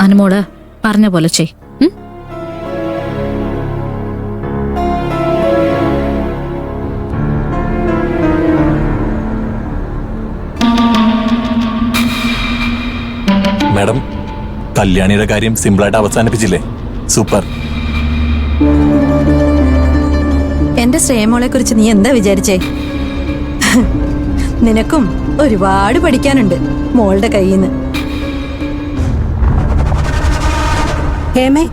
അനുമോള് പറഞ്ഞ പോലെ ചെയ്. മാഡം, കല്യാണിയുടെ കാര്യം സിമ്പിളായിട്ട് അവസാനിപ്പിച്ചില്ലേ? സൂപ്പർ. എന്റെ ശ്രേയമോളെ കുറിച്ച് നീ എന്താ വിചാരിച്ചേ? നിനക്കും ഒരുപാട് പഠിക്കാനുണ്ട് മോളുടെ കയ്യിൽ നിന്ന്. ഹേമേ,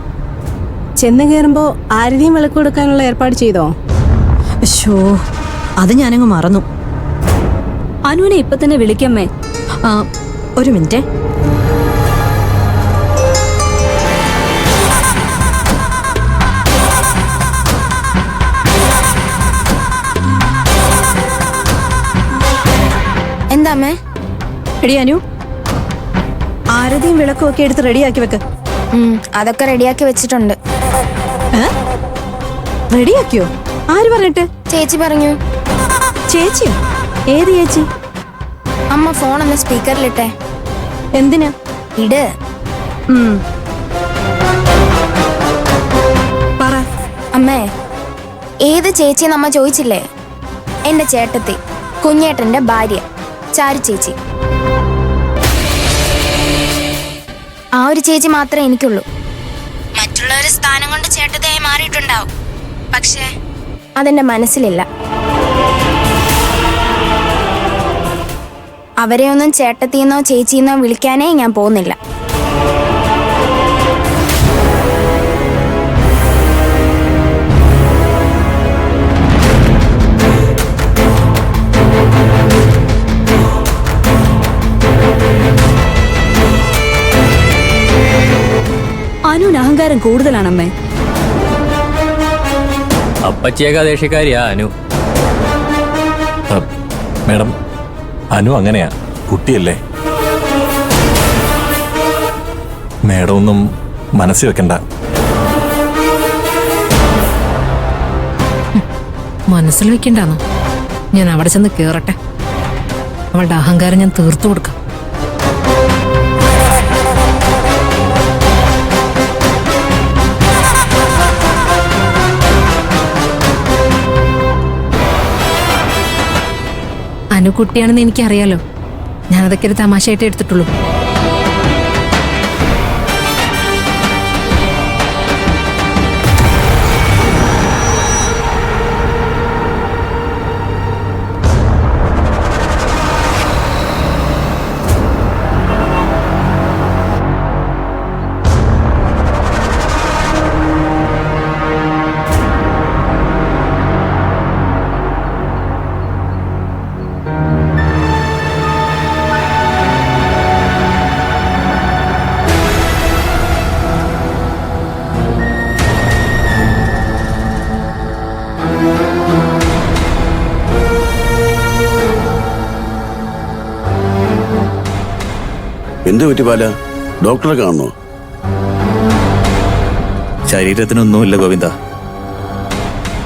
ചെന്ന് കയറുമ്പോ ആരതിയും വിളക്ക് കൊടുക്കാനുള്ള ഏർപ്പാട് ചെയ്തോ? ഷോ, അത് ഞാനങ്ങ് മറന്നു. അനുവിനെ ഇപ്പൊ തന്നെ വിളിക്കമ്മേ. ഒരു മിനിറ്റ്. എന്താ അമ്മേ? എടി അനു, ആരതിയും വിളക്കും ഒക്കെ എടുത്ത് റെഡിയാക്കി വെക്ക്. അതൊക്കെ റെഡിയാക്കി വെച്ചിട്ടുണ്ട്. റെഡിയാക്കിയോ? ആര് പറഞ്ഞിട്ട്? ചേച്ചി പറഞ്ഞു. ചേച്ചിയോ? ഏത് ചേച്ചി? അമ്മ ഫോൺ ഒന്ന് സ്പീക്കറിലിട്ടെ. എന്തിനാ? ഇട്. പറ. അമ്മേ, ഏത് ചേച്ചിയെന്ന് അമ്മ ചോദിച്ചില്ലേ? എന്റെ ചേട്ടത്തി, കുഞ്ഞേട്ടന്റെ ഭാര്യ ചാരു ചേച്ചി. ആ ഒരു ചേച്ചി മാത്രമേ എനിക്കുള്ളൂ. മറ്റുള്ളവര് സ്ഥാനം കൊണ്ട് ചേട്ടത്തിയായി മാറിയിട്ടുണ്ടാവും, പക്ഷേ അതെന്റെ മനസ്സിലില്ല. അവരെ ഒന്നും ചേട്ടത്തിന്നോ ചേച്ചിന്നോ വിളിക്കാനേ ഞാൻ പോകുന്നില്ല. അനുവിന് അഹങ്കാരം കൂടുതലാണമ്മേ. അപ്പച്ചിയേക്കാ ദേഷ്യക്കാരിയാ അനു. മാഡം, അനു അങ്ങനെയാ, കുട്ടിയല്ലേ. മാഡം ഒന്നും മനസ്സിൽ വെക്കണ്ട. മനസ്സിൽ വെക്കണ്ടാന്നോ? ഞാൻ അവിടെ ചെന്ന് കേറട്ടെ. അവളുടെ അഹങ്കാരം ഞാൻ തീർത്തു കൊടുക്കാം. അനുകുട്ടിയാണെന്ന് എനിക്കറിയാലോ. ഞാനതൊക്കെ ഒരു തമാശയായിട്ട് എടുത്തിട്ടുള്ളൂ. എന്ത് പറ്റി പാല? ഡോക്ടറെ കാണണോ? ശരീരത്തിനൊന്നുമില്ല ഗോവിന്ദ,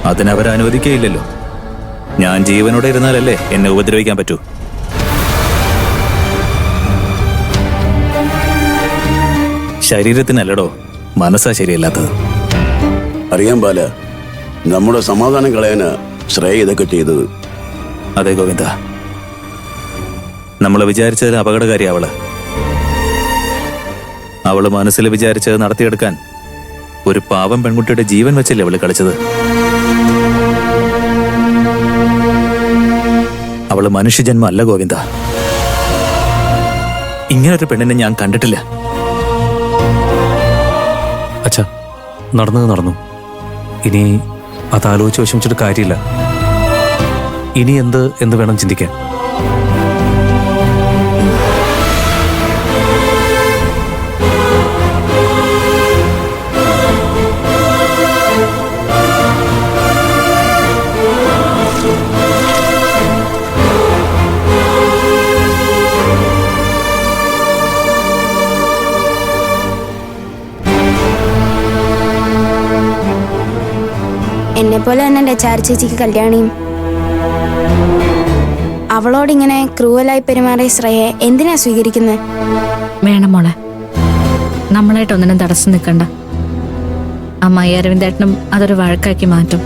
അതിനവരനുവദിക്കുകയില്ലല്ലോ. ഞാൻ ജീവനോടെ ഇരുന്നാലല്ലേ എന്നെ ഉപദ്രവിക്കാൻ പറ്റൂ. ശരീരത്തിനല്ലടോ, മനസ്സാ ശരിയല്ലാത്തത്. അറിയാൻ പാല, നമ്മുടെ സമാധാനം കളയാനാ ശ്രേയ ഇതൊക്കെ ചെയ്തത്. അതെ ഗോവിന്ദ, നമ്മള് വിചാരിച്ചതിൽ അപകടകാരി അവള് മനസ്സിൽ വിചാരിച്ചത് നടത്തിയെടുക്കാൻ ഒരു പാവം പെൺകുട്ടിയുടെ ജീവൻ വെച്ചല്ലേ അവള് കളിച്ചത്. അവള് മനുഷ്യജന്മം അല്ല ഗോവിന്ദ. ഇങ്ങനൊരു പെണ്ണിനെ ഞാൻ കണ്ടിട്ടില്ല. അച്ഛാ, നടന്നത് നടന്നു. ഇനി അതാലോചിച്ച് വിഷമിച്ചിട്ട് കാര്യമില്ല. ഇനി എന്ത് വേണം ചിന്തിക്കാൻ. എന്നെ പോലെ തന്നെ ചാരു ചേച്ചിക്ക് കല്യാണിയും. അവളോടിങ്ങനെ ക്രൂവലായി പെരുമാറിയ ശ്രേയെ എന്തിനാ സ്വീകരിക്കുന്നത്? വേണം മോളെ, നമ്മളായിട്ടൊന്നിനും തടസ്സം നിൽക്കണ്ട. അമ്മായി അരവിന്ദേട്ടനും അതൊരു വഴക്കാക്കി മാറ്റും.